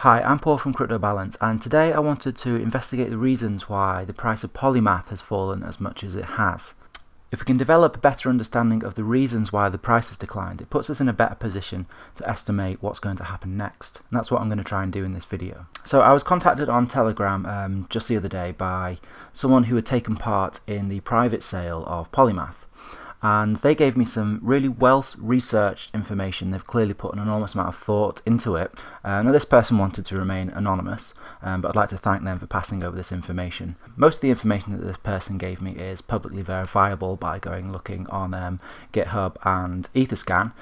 Hi, I'm Paul from CryptoBalance, and today I wanted to investigate the reasons why the price of Polymath has fallen as much as it has. If we can develop a better understanding of the reasons why the price has declined, it puts us in a better position to estimate what's going to happen next. And that's what I'm going to try and do in this video. So I was contacted on Telegram just the other day by someone who had taken part in the private sale of Polymath. And they gave me some really well researched information. They've clearly put an enormous amount of thought into it. Now this person wanted to remain anonymous, but I'd like to thank them for passing over this information. Most of the information that this person gave me is publicly verifiable by looking on GitHub and Etherscan,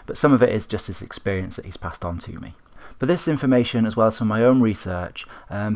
but some of it is just his experience that he's passed on to me. But this information, as well as from my own research,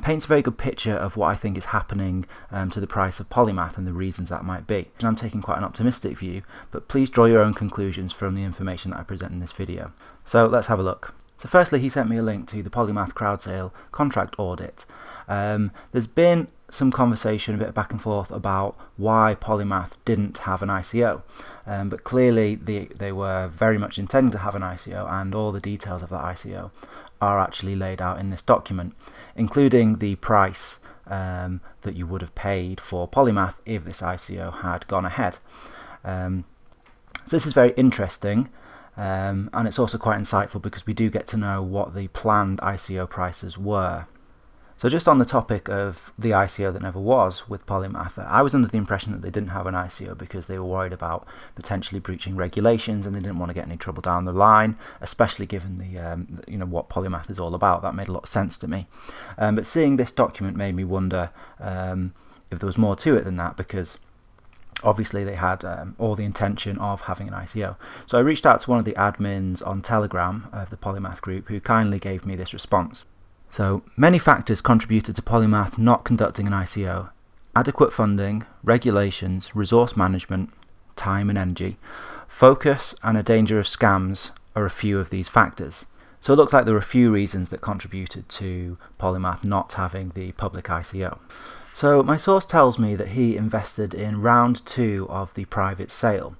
paints a very good picture of what I think is happening to the price of Polymath and the reasons that might be. And I'm taking quite an optimistic view, but please draw your own conclusions from the information that I present in this video. So let's have a look. So firstly, he sent me a link to the Polymath crowd sale contract audit. There's been some conversation, a bit of back and forth about why Polymath didn't have an ICO. But clearly they were very much intending to have an ICO, and all the details of that ICO are actually laid out in this document, including the price that you would have paid for Polymath if this ICO had gone ahead. So this is very interesting, and it's also quite insightful because we do get to know what the planned ICO prices were. So just on the topic of the ICO that never was with Polymath, I was under the impression that they didn't have an ICO because they were worried about potentially breaching regulations and they didn't want to get any trouble down the line, especially given the what Polymath is all about. That made a lot of sense to me. But seeing this document made me wonder if there was more to it than that, because obviously they had all the intention of having an ICO. So I reached out to one of the admins on Telegram of the Polymath group, who kindly gave me this response. So, many factors contributed to Polymath not conducting an ICO. Adequate funding, regulations, resource management, time and energy, focus and a danger of scams are a few of these factors. So it looks like there were a few reasons that contributed to Polymath not having the public ICO. So my source tells me that he invested in round 2 of the private sale,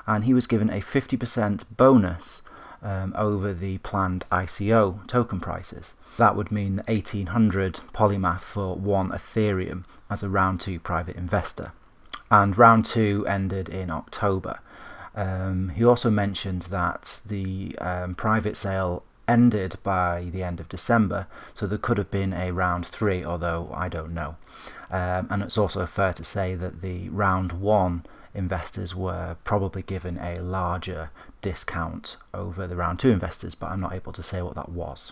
and he was given a 50% bonus over the planned ICO token prices. That would mean 1800 Polymath for 1 Ethereum as a round 2 private investor. And round 2 ended in October. He also mentioned that the private sale ended by the end of December, so there could have been a round 3, although I don't know. And it's also fair to say that the round 1 investors were probably given a larger discount over the round 2 investors, but I'm not able to say what that was.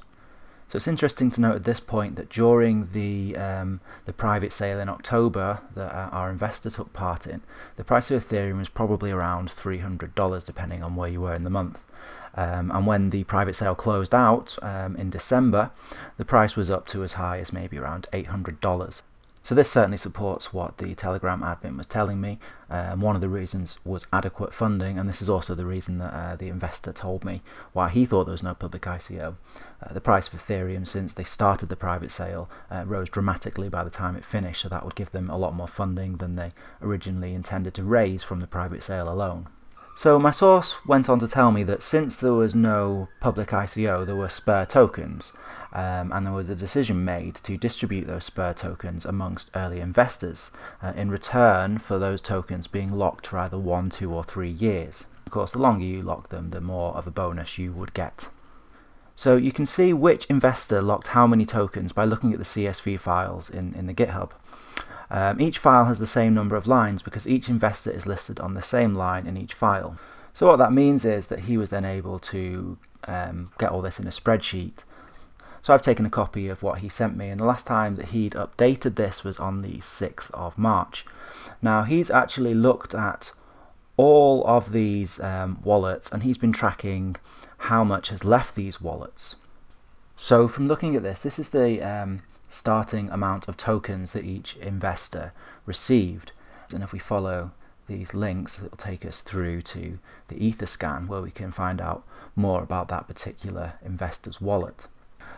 So it's interesting to note at this point that during the private sale in October that our investor took part in, the price of Ethereum was probably around $300 depending on where you were in the month. And when the private sale closed out in December, the price was up to as high as maybe around $800. So this certainly supports what the Telegram admin was telling me. One of the reasons was adequate funding, and this is also the reason that the investor told me why he thought there was no public ICO. The price of Ethereum, since they started the private sale, rose dramatically by the time it finished, so that would give them a lot more funding than they originally intended to raise from the private sale alone. So my source went on to tell me that since there was no public ICO, there were spare tokens, and there was a decision made to distribute those spare tokens amongst early investors in return for those tokens being locked for either 1, 2 or 3 years. Of course, the longer you lock them, the more of a bonus you would get. So you can see which investor locked how many tokens by looking at the CSV files in the GitHub. Each file has the same number of lines because each investor is listed on the same line in each file. So what that means is that he was then able to get all this in a spreadsheet. So I've taken a copy of what he sent me, and the last time that he'd updated this was on the 6th of March. Now he's actually looked at all of these wallets, and he's been tracking how much has left these wallets. So from looking at this is the starting amount of tokens that each investor received, and if we follow these links, it will take us through to the Etherscan, where we can find out more about that particular investor's wallet.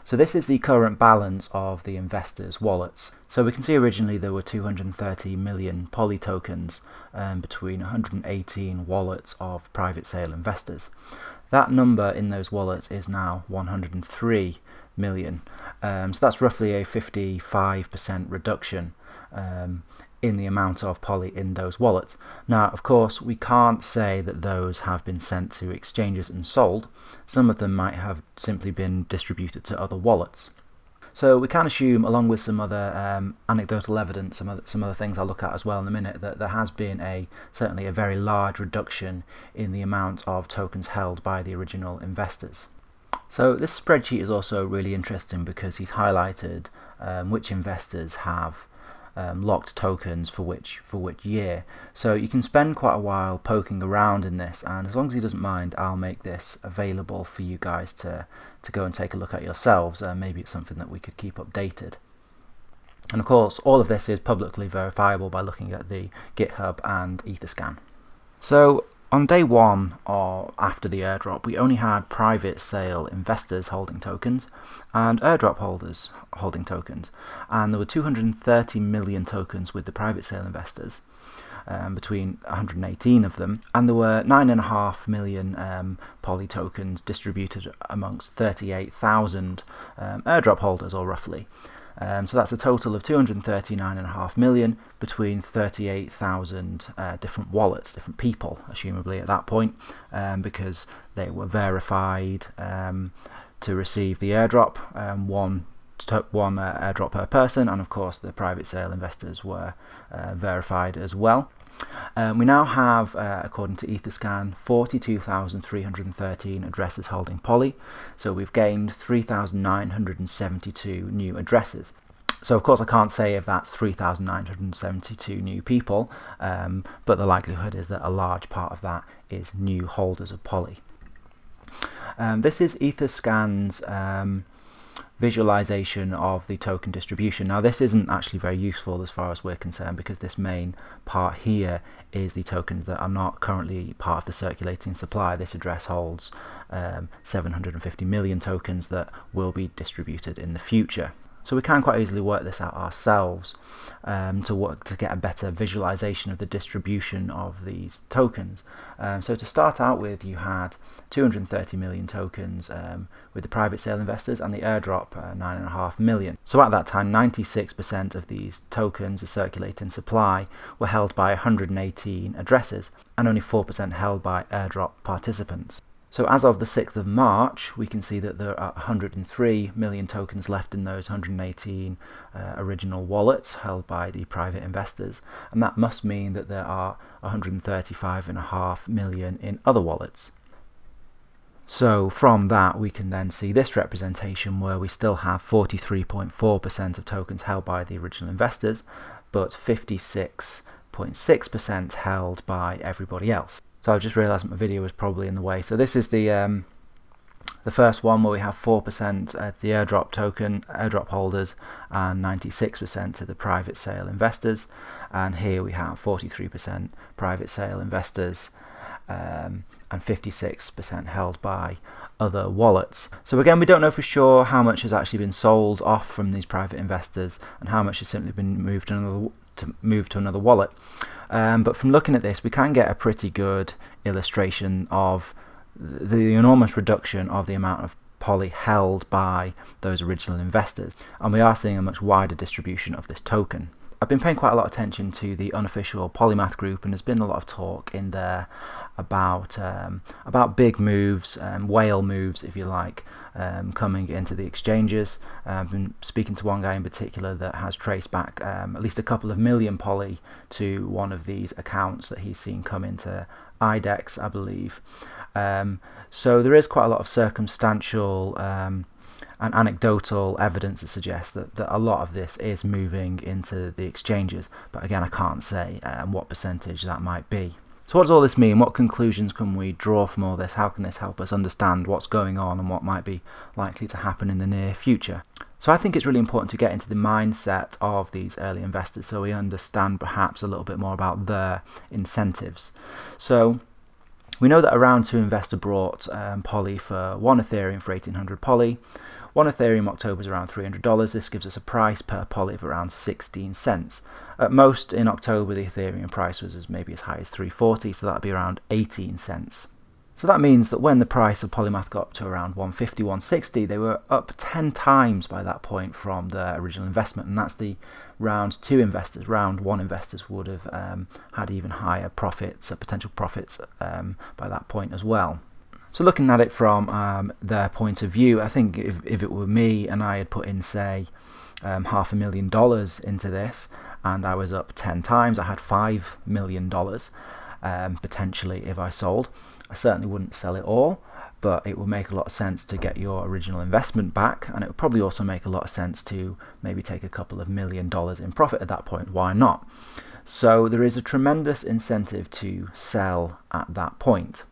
So this is the current balance of the investors' wallets. So we can see originally there were 230 million Poly tokens between 118 wallets of private sale investors. That number in those wallets is now 103 million. So that's roughly a 55% reduction in the amount of Poly in those wallets. Now, of course, we can't say that those have been sent to exchanges and sold. Some of them might have simply been distributed to other wallets. So we can assume, along with some other anecdotal evidence, some other things I'll look at as well in a minute, that there has been certainly a very large reduction in the amount of tokens held by the original investors. So this spreadsheet is also really interesting because he's highlighted which investors have locked tokens for which year. So you can spend quite a while poking around in this, and as long as he doesn't mind, I'll make this available for you guys to go and take a look at yourselves. Maybe it's something that we could keep updated. And of course, all of this is publicly verifiable by looking at the GitHub and Etherscan. So on day one, or after the airdrop, we only had private sale investors holding tokens and airdrop holders holding tokens, and there were 230 million tokens with the private sale investors, between 118 of them, and there were 9.5 million Poly tokens distributed amongst 38,000 airdrop holders, or roughly. So that's a total of 239.5 million between 38,000 different wallets, different people, assumably at that point, because they were verified to receive the airdrop, one airdrop per person, and of course the private sale investors were verified as well. We now have, according to Etherscan, 42,313 addresses holding Poly, so we've gained 3,972 new addresses. So of course I can't say if that's 3,972 new people, but the likelihood is that a large part of that is new holders of Poly. This is Etherscan's visualization of the token distribution. Now this isn't actually very useful as far as we're concerned, because this main part here is the tokens that are not currently part of the circulating supply. This address holds 750 million tokens that will be distributed in the future. So we can quite easily work this out ourselves to get a better visualization of the distribution of these tokens. So to start out with, you had 230 million tokens with the private sale investors, and the airdrop 9.5 million. So at that time, 96% of these tokens, the circulating supply, were held by 118 addresses, and only 4% held by airdrop participants. So as of the 6th of March, we can see that there are 103 million tokens left in those 118 original wallets held by the private investors, and that must mean that there are 135.5 million in other wallets. So from that we can then see this representation where we still have 43.4% of tokens held by the original investors, but 56.6% held by everybody else. So I just realised my video was probably in the way. So this is the first one where we have 4% at the airdrop holders, and 96% to the private sale investors. And here we have 43% private sale investors, and 56% held by other wallets. So again, we don't know for sure how much has actually been sold off from these private investors and how much has simply been moved to another wallet. But from looking at this, we can get a pretty good illustration of the enormous reduction of the amount of Poly held by those original investors, and we are seeing a much wider distribution of this token. I've been paying quite a lot of attention to the unofficial Polymath group, and there's been a lot of talk in there about big moves, whale moves if you like, coming into the exchanges. I've been speaking to one guy in particular that has traced back at least a couple of million Poly to one of these accounts that he's seen come into IDEX, I believe. So there is quite a lot of circumstantial and anecdotal evidence that suggests that a lot of this is moving into the exchanges, but again I can't say what percentage that might be. So what does all this mean? What conclusions can we draw from all this? How can this help us understand what's going on and what might be likely to happen in the near future? So I think it's really important to get into the mindset of these early investors so we understand perhaps a little bit more about their incentives. So we know that a round 2 investor brought Poly for 1 Ethereum for 1800 Poly. 1 Ethereum October is around $300. This gives us a price per Poly of around 16 cents. At most in October the Ethereum price was maybe as high as $3.40, so that would be around 18 cents. So that means that when the price of Polymath got up to around 150, 160, they were up 10 times by that point from their original investment, and that's the round 2 investors. Round 1 investors would have had even higher profits, potential profits by that point as well. So looking at it from their point of view, I think if it were me and I had put in, say, $500,000 into this, and I was up 10 times, I had $5 million potentially if I sold. I certainly wouldn't sell it all, but it would make a lot of sense to get your original investment back, and it would probably also make a lot of sense to maybe take a couple of $1 million in profit at that point. Why not? So there is a tremendous incentive to sell at that point.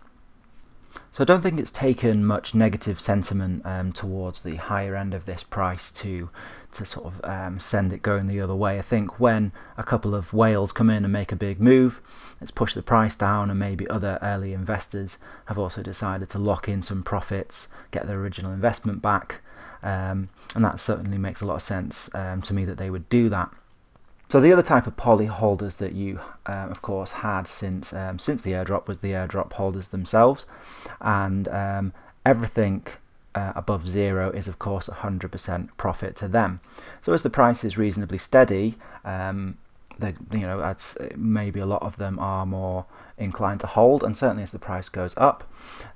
So I don't think it's taken much negative sentiment towards the higher end of this price to sort of send it going the other way. I think when a couple of whales come in and make a big move, it's pushed the price down, and maybe other early investors have also decided to lock in some profits, get their original investment back, and that certainly makes a lot of sense to me that they would do that. So the other type of poly holders that you, of course, had since the airdrop was the airdrop holders themselves, and everything above 0 is, of course, 100% profit to them. So as the price is reasonably steady, maybe a lot of them are more inclined to hold, and certainly as the price goes up,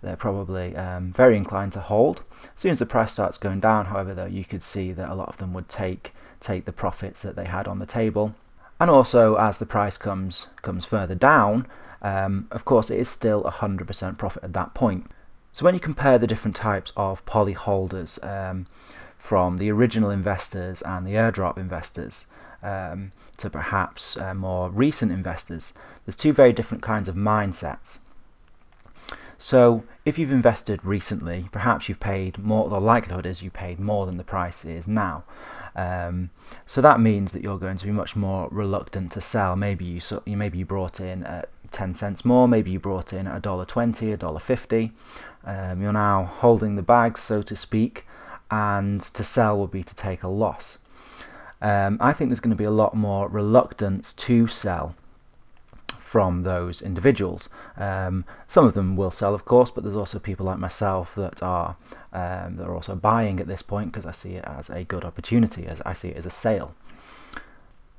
they're probably very inclined to hold. As soon as the price starts going down, however, though, you could see that a lot of them would take the profits that they had on the table. And also, as the price comes further down, of course, it is still 100% profit at that point. So when you compare the different types of poly holders from the original investors and the airdrop investors to perhaps more recent investors, there's 2 very different kinds of mindsets. So if you've invested recently, perhaps you've paid more, the likelihood is you paid more than the price is now. So that means that you're going to be much more reluctant to sell. Maybe you brought in at 10 cents more, maybe you brought in at $1.20, $1.50. You're now holding the bags, so to speak, and to sell would be to take a loss. I think there's going to be a lot more reluctance to sell from those individuals. Some of them will sell, of course, but there's also people like myself that are also buying at this point, because I see it as a good opportunity, as I see it as a sale.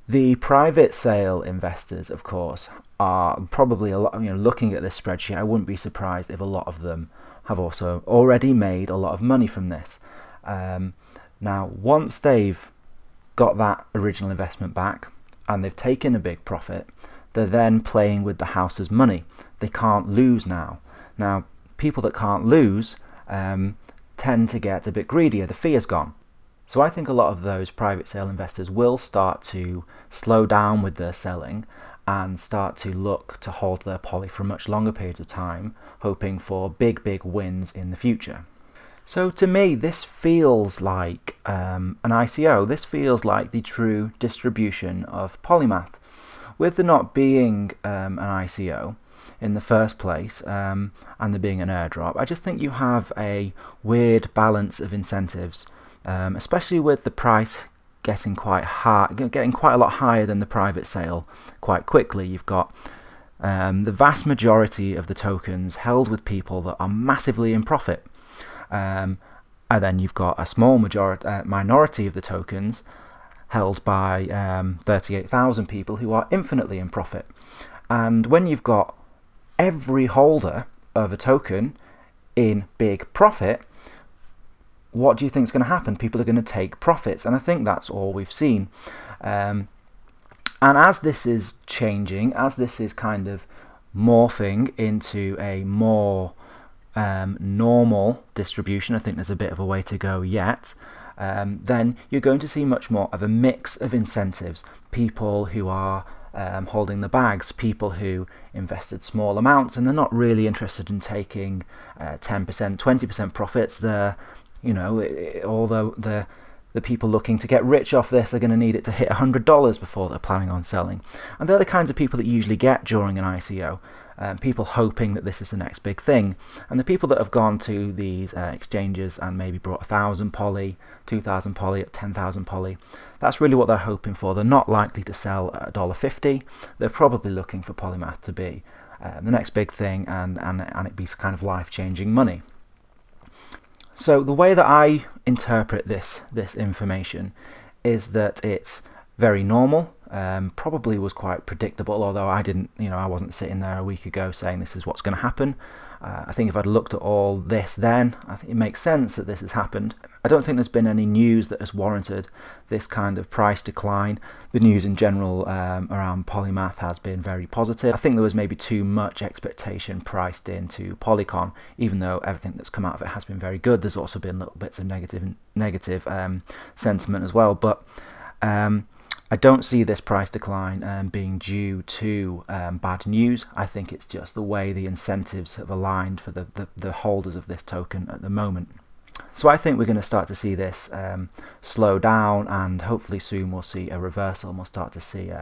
The private sale investors, of course, are probably a lot. Looking at this spreadsheet, I wouldn't be surprised if a lot of them have also already made a lot of money from this. Now, once they've got that original investment back and they've taken a big profit, they're then playing with the house's money. They can't lose now. Now, people that can't lose tend to get a bit greedier. The fee is gone. So I think a lot of those private sale investors will start to slow down with their selling and start to look to hold their poly for much longer periods of time, hoping for big wins in the future. So to me, this feels like an ICO. This feels like the true distribution of Polymath. With there not being an ICO in the first place, and there being an airdrop, I just think you have a weird balance of incentives, especially with the price getting quite a lot higher than the private sale quite quickly. You've got the vast majority of the tokens held with people that are massively in profit, and then you've got a small minority of the tokens held by 38,000 people who are infinitely in profit. And when you've got every holder of a token in big profit, what do you think is going to happen? People are going to take profits, and I think that's all we've seen. And as this is changing, as this is kind of morphing into a more normal distribution, I think there's a bit of a way to go yet, then you're going to see much more of a mix of incentives. People who are holding the bags, people who invested small amounts and they're not really interested in taking 10%, 20% profits. Although the people looking to get rich off this are going to need it to hit $100 before they're planning on selling. And they're the kinds of people that you usually get during an ICO. People hoping that this is the next big thing, and the people that have gone to these exchanges and maybe brought 1,000 poly, 2,000 poly, 10,000 poly, that's really what they're hoping for. They're not likely to sell at $1.50. They're probably looking for Polymath to be the next big thing, and it be kind of life-changing money. So the way that I interpret this information is that it's very normal. Probably was quite predictable, although I didn't, I wasn't sitting there a week ago saying this is what's going to happen. I think if I'd looked at all this then, I think it makes sense that this has happened. I don't think there's been any news that has warranted this kind of price decline. The news in general around Polymath has been very positive. I think there was maybe too much expectation priced into Polycon, even though everything that's come out of it has been very good. There's also been little bits of negative sentiment as well, but I don't see this price decline being due to bad news. I think it's just the way the incentives have aligned for the holders of this token at the moment. So I think we're going to start to see this slow down, and hopefully soon we'll see a reversal and we'll start to see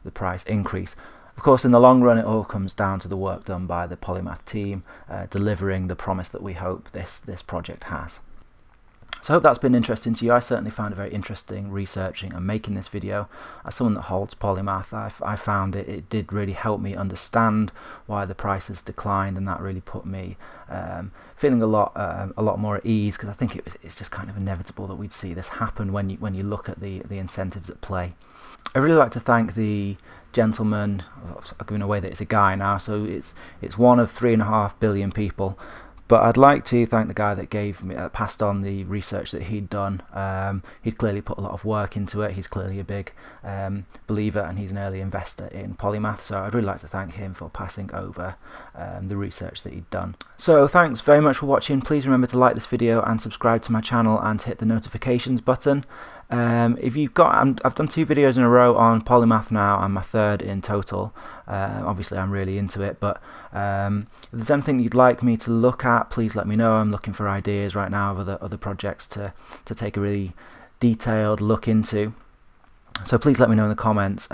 the price increase. Of course, in the long run, it all comes down to the work done by the Polymath team, delivering the promise that we hope this project has. So I hope that's been interesting to you. I certainly found it very interesting researching and making this video. As someone that holds Polymath, I found it did really help me understand why the price has declined, and that really put me feeling a lot more at ease, because I think it's just kind of inevitable that we'd see this happen when you look at the incentives at play. I really like to thank the gentleman. I'm giving away that it's a guy now, so it's one of 3.5 billion people. But I'd like to thank the guy that passed on the research that he'd done. He'd clearly put a lot of work into it. He's clearly a big believer, and he's an early investor in Polymath. So I'd really like to thank him for passing over the research that he'd done. So thanks very much for watching. Please remember to like this video and subscribe to my channel and hit the notifications button. If you've got, I've done 2 videos in a row on Polymath now, and my 3rd in total. Obviously I'm really into it, but if there's anything you'd like me to look at, please let me know. I'm looking for ideas right now of other projects to take a really detailed look into. So please let me know in the comments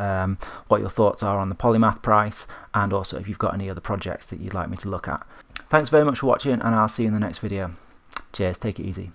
what your thoughts are on the Polymath price, and also if you've got any other projects that you'd like me to look at. Thanks very much for watching, and I'll see you in the next video. Cheers, take it easy.